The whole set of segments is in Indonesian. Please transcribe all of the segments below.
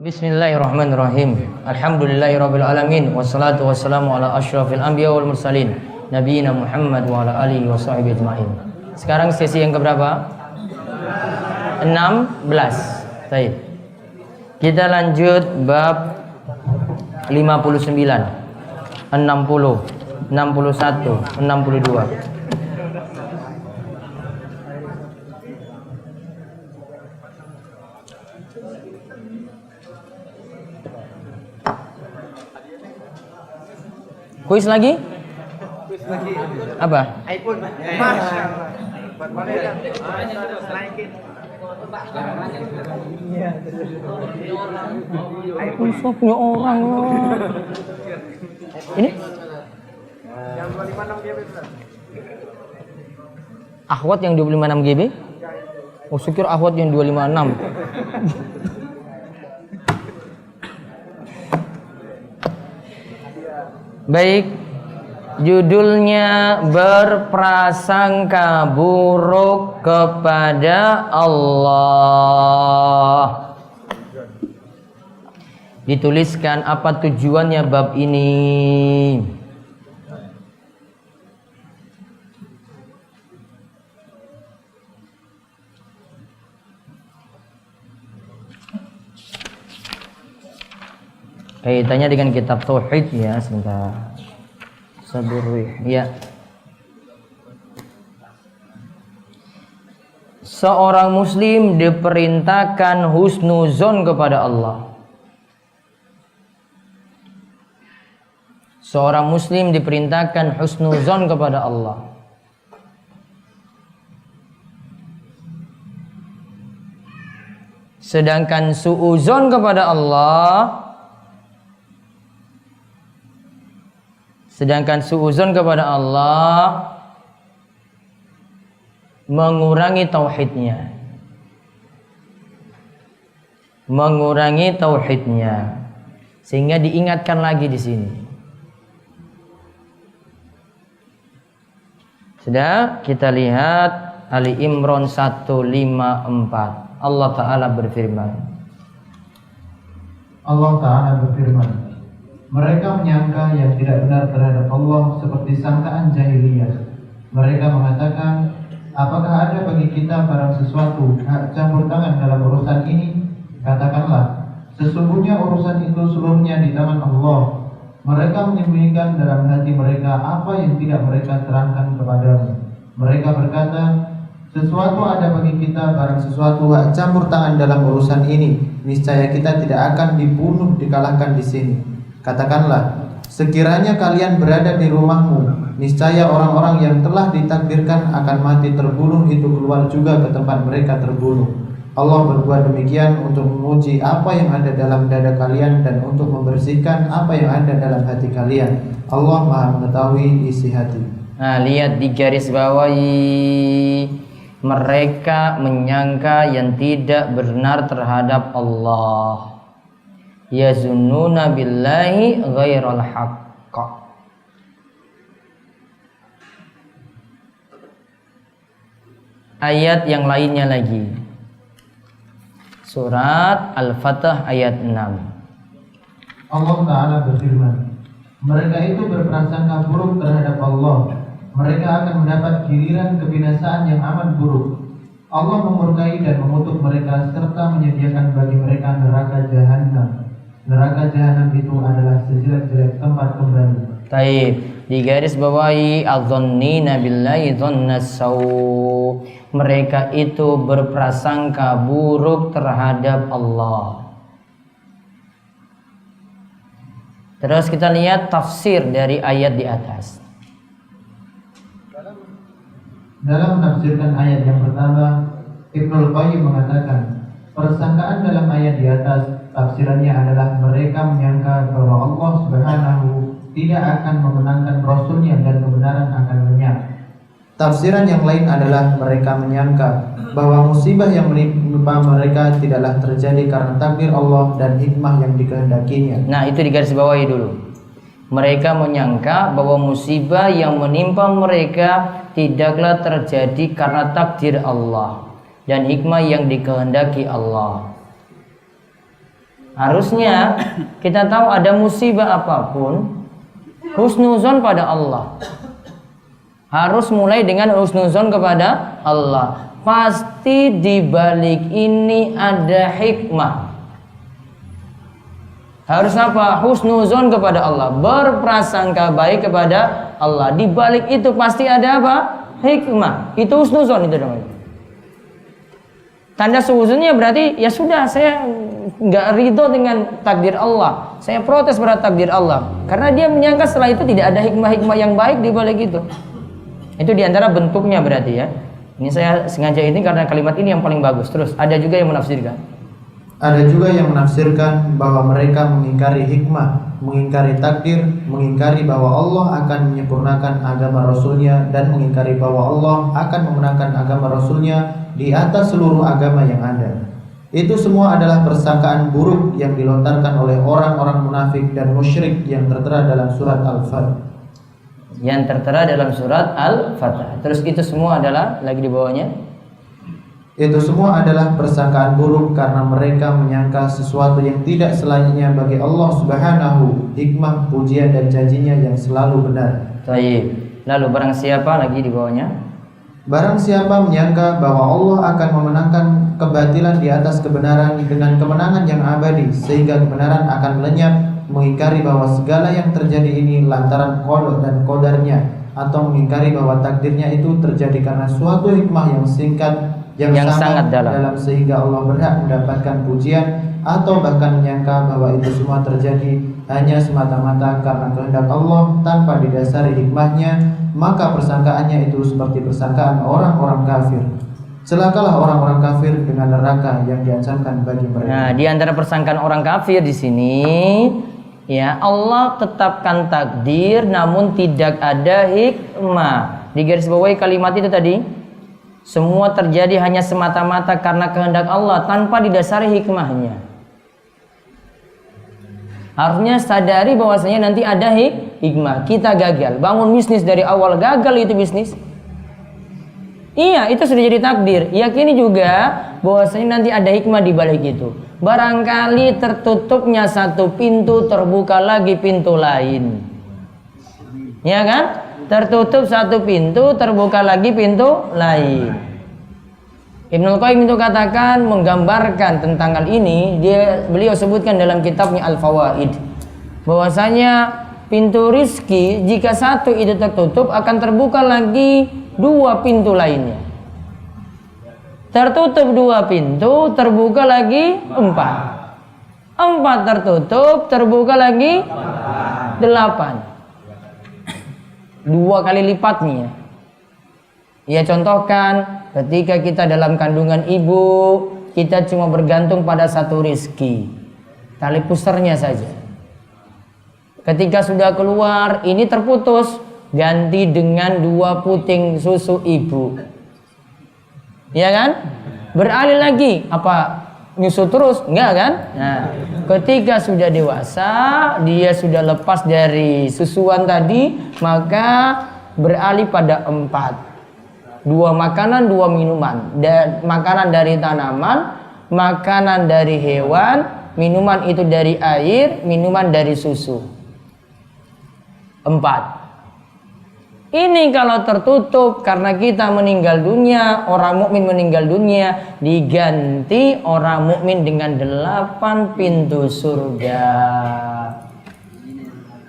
Bismillahirrahmanirrahim. Alhamdulillahirabbil alamin wassalatu wassalamu ala asyrafil anbiya wal mursalin nabiyina Muhammad wa ala alihi washabbihi ajmain. Sekarang sesi yang keberapa? 16. Baik. Kita lanjut bab 59, 60, 61, 62. Kuis lagi? Apa? iPhone. iPhone punya orang. Ini? Yang 256 GB. Ahwat yang 256 GB? Oh, syukur Ahwat yang 256. Baik, judulnya berprasangka buruk kepada Allah. Dituliskan apa tujuannya bab ini. Kaitannya dengan kitab tauhid ya, sebentar. Sabar ya. Seorang muslim diperintahkan husnuzon kepada Allah. Seorang muslim diperintahkan husnuzon kepada Allah. Sedangkan suuzon kepada Allah, mengurangi tauhidnya, sehingga diingatkan lagi di sini. Sudah kita lihat Ali Imran 154. Allah Ta'ala berfirman. Mereka menyangka yang tidak benar terhadap Allah seperti sangkaan jahiliyah. Mereka mengatakan, apakah ada bagi kita barang sesuatu hak campur tangan dalam urusan ini? Katakanlah, sesungguhnya urusan itu seluruhnya di tangan Allah. Mereka menyembunyikan dalam hati mereka apa yang tidak mereka terangkan kepadamu. Mereka berkata, sesuatu ada bagi kita barang sesuatu hak campur tangan dalam urusan ini, niscaya kita tidak akan dibunuh dikalahkan di sini. Katakanlah, sekiranya kalian berada di rumahmu, niscaya orang-orang yang telah ditakdirkan akan mati terbunuh itu keluar juga ke tempat mereka terbunuh. Allah berbuat demikian untuk menguji apa yang ada dalam dada kalian dan untuk membersihkan apa yang ada dalam hati kalian. Allah Maha mengetahui isi hati. Nah, lihat di garis bawahi, mereka menyangka yang tidak benar terhadap Allah. Yazunnuna billahi ghairal haqq. Ayat yang lainnya lagi, surat Al-Fatah ayat 6. Allah Ta'ala berfirman, mereka itu berprasangka buruk terhadap Allah. Mereka akan mendapat giliran kebinasaan yang amat buruk. Allah memurkai dan mengutuk mereka serta menyediakan bagi mereka neraka jahanam. Neraka jahanam itu adalah sejelek-jelek tempat kembali. Taib, di garis bawahi adzannina billahi dzannasau. Mereka itu berprasangka buruk terhadap Allah. Terus kita lihat tafsir dari ayat di atas. Dalam menafsirkan ayat yang pertama, Ibnul Qayyim mengatakan, persangkaan dalam ayat di atas tafsirannya adalah mereka menyangka bahwa Allah Subhanahu tidak akan memenangkan Rasulnya dan kebenaran akan lenyap. Tafsiran yang lain adalah mereka menyangka bahwa musibah yang menimpa mereka tidaklah terjadi karena takdir Allah dan hikmah yang dikehendakinya. Nah, itu di garis bawahi dulu. Mereka menyangka bahwa musibah yang menimpa mereka tidaklah terjadi karena takdir Allah dan hikmah yang dikehendaki Allah. Harusnya kita tahu ada musibah apapun, husnuzon pada Allah. Harus mulai dengan husnuzon kepada Allah. Pasti di balik ini ada hikmah. Harus apa? Husnuzon kepada Allah, berprasangka baik kepada Allah. Di balik itu pasti ada apa? Hikmah. Itu husnuzon itu namanya. Tanda sehuzunnya berarti ya sudah, saya nggak ridho dengan takdir Allah. Saya protes pada takdir Allah. Karena dia menyangka setelah itu tidak ada hikmah-hikmah yang baik di balik itu. Itu diantara bentuknya berarti ya. Ini saya sengaja ini karena kalimat ini yang paling bagus. Terus ada juga yang menafsirkan. Ada juga yang menafsirkan bahwa mereka mengingkari hikmah, mengingkari takdir, mengingkari bahwa Allah akan menyempurnakan agama Rasulnya, dan mengingkari bahwa Allah akan memenangkan agama Rasulnya di atas seluruh agama yang ada. Itu semua adalah persangkaan buruk yang dilontarkan oleh orang-orang munafik dan musyrik yang tertera dalam surat Al-Fatih. Yang tertera dalam surat Al-Fatih. Terus itu semua adalah lagi di bawahnya. Itu semua adalah persangkaan buruk karena mereka menyangka sesuatu yang tidak selayaknya bagi Allah Subhanahu, hikmah, pujian dan janjinya yang selalu benar. Baik. Lalu barang siapa lagi di bawahnya? Barang siapa menyangka bahwa Allah akan memenangkan kebatilan di atas kebenaran dengan kemenangan yang abadi sehingga kebenaran akan lenyap, mengingkari bahwa segala yang terjadi ini lantaran qada dan qadarnya, atau mengingkari bahwa takdirnya itu terjadi karena suatu hikmah yang singkat yang sangat dalam sehingga Allah berhak mendapatkan pujian, atau bahkan menyangka bahwa itu semua terjadi hanya semata-mata karena kehendak Allah tanpa didasari hikmahnya, maka persangkaannya itu seperti persangkaan orang-orang kafir. Celakalah orang-orang kafir dengan neraka yang diancamkan bagi mereka. Nah, di antara persangkaan orang kafir di sini, ya, Allah tetapkan takdir namun tidak ada hikmah. Di garis bawahi kalimat itu tadi. Semua terjadi hanya semata-mata karena kehendak Allah tanpa didasari hikmahnya. Harusnya sadari bahwasanya nanti ada hikmah. Kita gagal, bangun bisnis dari awal gagal itu bisnis. Iya, itu sudah jadi takdir. Yakini juga bahwasanya nanti ada hikmah di balik itu. Barangkali tertutupnya satu pintu, terbuka lagi pintu lain. Ya kan? Tertutup satu pintu, terbuka lagi pintu lain. Ibnul Qayyim itu katakan, menggambarkan tentang hal ini, beliau sebutkan dalam kitabnya Al-Fawaid, bahwasanya pintu rizki jika satu itu tertutup akan terbuka lagi dua pintu lainnya. Tertutup dua pintu, terbuka lagi empat. Empat tertutup, terbuka lagi 8. 2 kali lipatnya. Ya, contohkan ketika kita dalam kandungan ibu, kita cuma bergantung pada satu rizki, tali pusarnya saja. Ketika sudah keluar, ini terputus, ganti dengan 2 puting susu ibu. Ya kan? Beralih lagi, apa nyusu terus? Enggak kan? Nah, ketika sudah dewasa, dia sudah lepas dari susuan tadi, maka beralih pada 4. 2 makanan, 2 minuman. Makanan dari tanaman, makanan dari hewan, minuman itu dari air, minuman dari susu. 4. Ini kalau tertutup karena kita meninggal dunia, orang mukmin meninggal dunia, diganti orang mukmin dengan 8 pintu surga.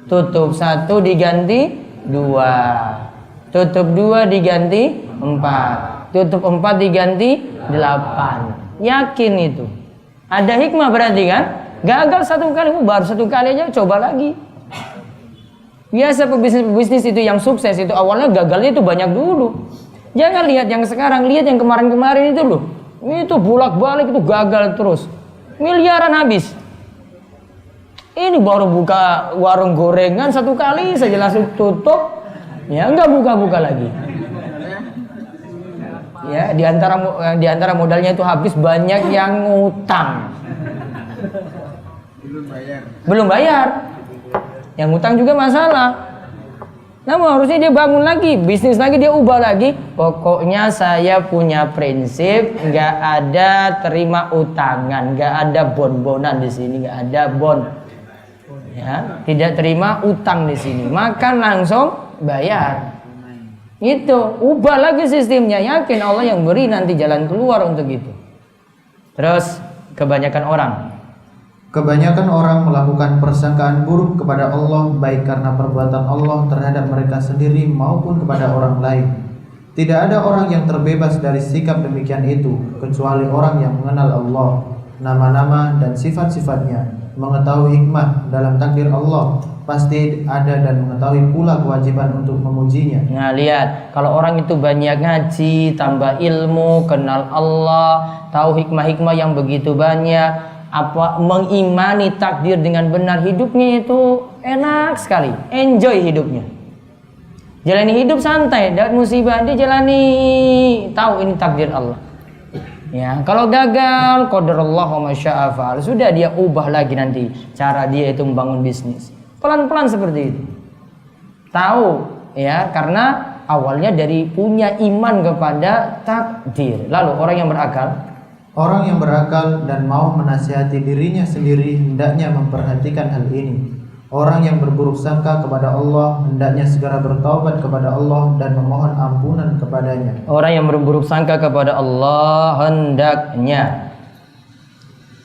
Tutup 1 diganti 2. Tutup 2 diganti 4. Tutup 4 diganti 8. Yakin itu. Ada hikmah berarti kan? Gagal 1 kali, baru 1 kali aja coba lagi. Biasa pebisnis itu yang sukses itu awalnya gagalnya itu banyak dulu. Jangan lihat yang sekarang, lihat yang kemarin-kemarin itu loh. Itu bolak-balik itu gagal terus. Miliaran habis. Ini baru buka warung gorengan 1 kali saja langsung tutup. Ya, enggak buka-buka lagi. Ya, di antara modalnya itu habis, banyak yang ngutang. Belum bayar. Yang ngutang juga masalah. Namun harusnya dia bangun lagi, bisnis lagi, dia ubah lagi. Pokoknya saya punya prinsip, nggak ada terima utangan, nggak ada bon-bonan di sini, nggak ada bon. Ya, tidak terima utang di sini. Makan langsung bayar. Itu, ubah lagi sistemnya. Yakin Allah yang beri nanti jalan keluar untuk itu. Terus kebanyakan orang melakukan persangkaan buruk kepada Allah, baik karena perbuatan Allah terhadap mereka sendiri maupun kepada orang lain. Tidak ada orang yang terbebas dari sikap demikian itu kecuali orang yang mengenal Allah, nama-nama dan sifat-sifatnya, mengetahui hikmah dalam takdir Allah, pasti ada, dan mengetahui pula kewajiban untuk memujinya. Nah lihat, kalau orang itu banyak ngaji, tambah ilmu, kenal Allah, tahu hikmah-hikmah yang begitu banyak, mengimani takdir dengan benar, hidupnya itu enak sekali, enjoy hidupnya, jalani hidup santai, dapat musibah dia jalani, tahu ini takdir Allah. Ya, kalau gagal, qadarullah wa masya'a fa'al, sudah dia ubah lagi nanti cara dia itu membangun bisnis, pelan-pelan seperti itu. Tahu ya, karena awalnya dari punya iman kepada takdir. Lalu orang yang berakal dan mau menasihati dirinya sendiri hendaknya memperhatikan hal ini. Orang yang berburuk sangka kepada Allah hendaknya segera bertaubat kepada Allah dan memohon ampunan kepadanya. Orang yang berburuk sangka kepada Allah hendaknya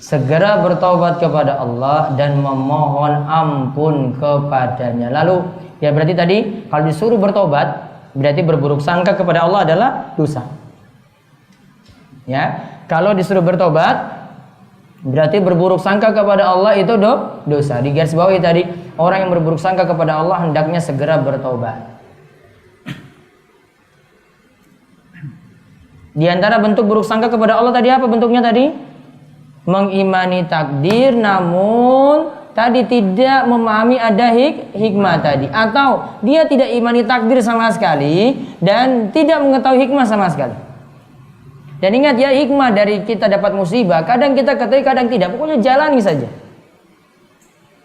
segera bertaubat kepada Allah dan memohon ampun kepadanya. Lalu ya berarti tadi kalau disuruh bertobat berarti berburuk sangka kepada Allah adalah dosa. Ya, kalau disuruh bertobat berarti berburuk sangka kepada Allah itu dosa. Di garis bawahi tadi, orang yang berburuk sangka kepada Allah hendaknya segera bertobat. Di antara bentuk buruk sangka kepada Allah tadi apa bentuknya tadi? Mengimani takdir namun tadi tidak memahami ada hikmah tadi, atau dia tidak imani takdir sama sekali dan tidak mengetahui hikmah sama sekali. Dan ingat ya, hikmah dari kita dapat musibah, kadang kita ketahui, kadang tidak. Pokoknya jalani saja.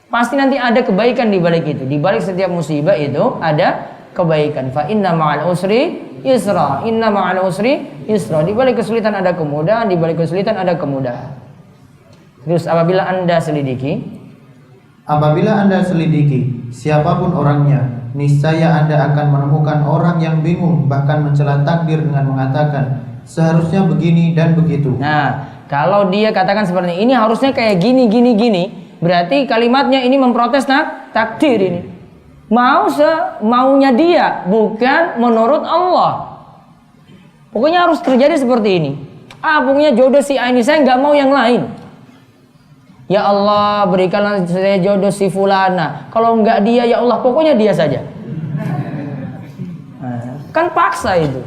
Pasti nanti ada kebaikan di balik itu. Di balik setiap musibah itu ada kebaikan. Fa inna ma'al usri yusra. Inna ma'al usri yusra. Di balik kesulitan ada kemudahan, di balik kesulitan ada kemudahan. Terus apabila Anda selidiki siapapun orangnya, niscaya Anda akan menemukan orang yang bingung, bahkan mencela takdir dengan mengatakan seharusnya begini dan begitu. Nah, kalau dia katakan seperti ini harusnya kayak gini, berarti kalimatnya ini memprotes takdir ini. Mau semaunya dia, bukan menurut Allah. Pokoknya harus terjadi seperti ini. Pokoknya jodoh si A ini, saya nggak mau yang lain. Ya Allah, berikanlah saya jodoh si fulana. Kalau nggak dia, ya Allah, pokoknya dia saja. Nah, kan paksa itu.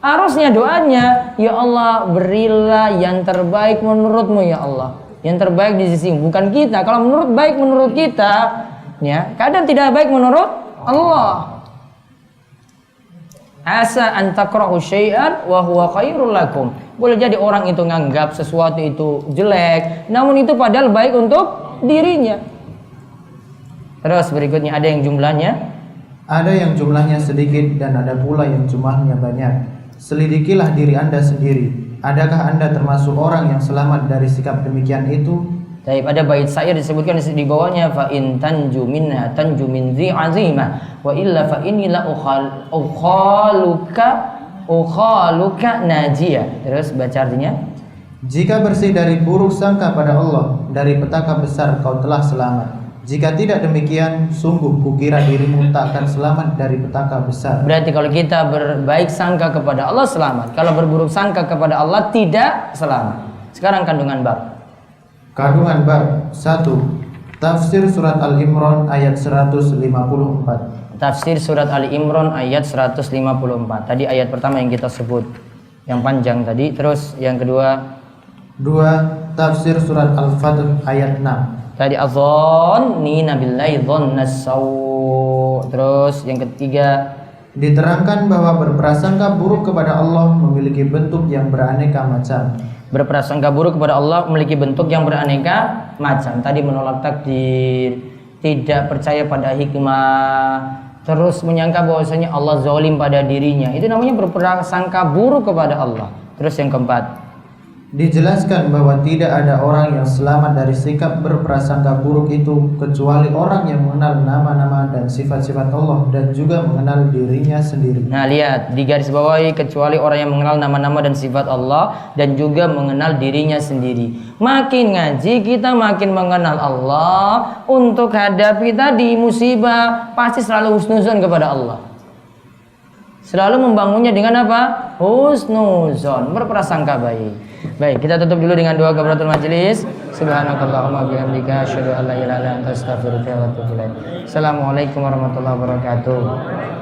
Harusnya doanya, ya Allah berilah yang terbaik menurutmu ya Allah. Yang terbaik di sisimu, bukan kita. Kalau baik menurut kita, ya kadang tidak baik menurut Allah. Asa an takrahu syai'an wa huwa khairul lakum. Boleh jadi orang itu nganggap sesuatu itu jelek, namun itu padahal baik untuk dirinya. Terus berikutnya ada yang jumlahnya sedikit dan ada pula yang jumlahnya banyak. Selidikilah diri Anda sendiri. Adakah Anda termasuk orang yang selamat dari sikap demikian itu? Baik, ada bait syair disebutkan di bawahnya, fa in tanju minha tanju min dhi azimah wa illa fa inni la ukhaluka najiyah. Terus baca artinya. Jika bersih dari buruk sangka pada Allah, dari petaka besar kau telah selamat. Jika tidak demikian, sungguh kukira dirimu tak akan selamat dari petaka besar. Berarti kalau kita berbaik sangka kepada Allah selamat, kalau berburuk sangka kepada Allah tidak selamat. Sekarang kandungan bab 1. Tafsir surat Al-Imran ayat 154. Tafsir surat Al-Imran ayat 154. Tadi ayat pertama yang kita sebut, yang panjang tadi. Terus yang kedua, 2. Tafsir surat Al-Fatih ayat 6. Tadi adzannina billahi dhannas saw. Terus yang ketiga, diterangkan bahwa berprasangka buruk kepada Allah memiliki bentuk yang beraneka macam. Berprasangka buruk kepada Allah memiliki bentuk yang beraneka macam. Tadi menolak takdir, tidak percaya pada hikmah, terus menyangka bahwasanya Allah zalim pada dirinya, itu namanya berprasangka buruk kepada Allah. Terus yang keempat, dijelaskan bahwa tidak ada orang yang selamat dari sikap berprasangka buruk itu kecuali orang yang mengenal nama-nama dan sifat-sifat Allah dan juga mengenal dirinya sendiri. nah lihat di garis bawahi, kecuali orang yang mengenal nama-nama dan sifat Allah dan juga mengenal dirinya sendiri. Makin ngaji kita makin mengenal Allah. Untuk hadapi tadi musibah pasti selalu husnuzon kepada Allah, selalu membangunnya dengan apa? Husnuzon, berprasangka baik. Baik, kita tutup dulu dengan doa kafaratul majelis. Subhanakallahumma bihamdika asyhadu an la ilaha illa anta astaghfiruka wa atubu ilaik. Assalamualaikum warahmatullahi wabarakatuh.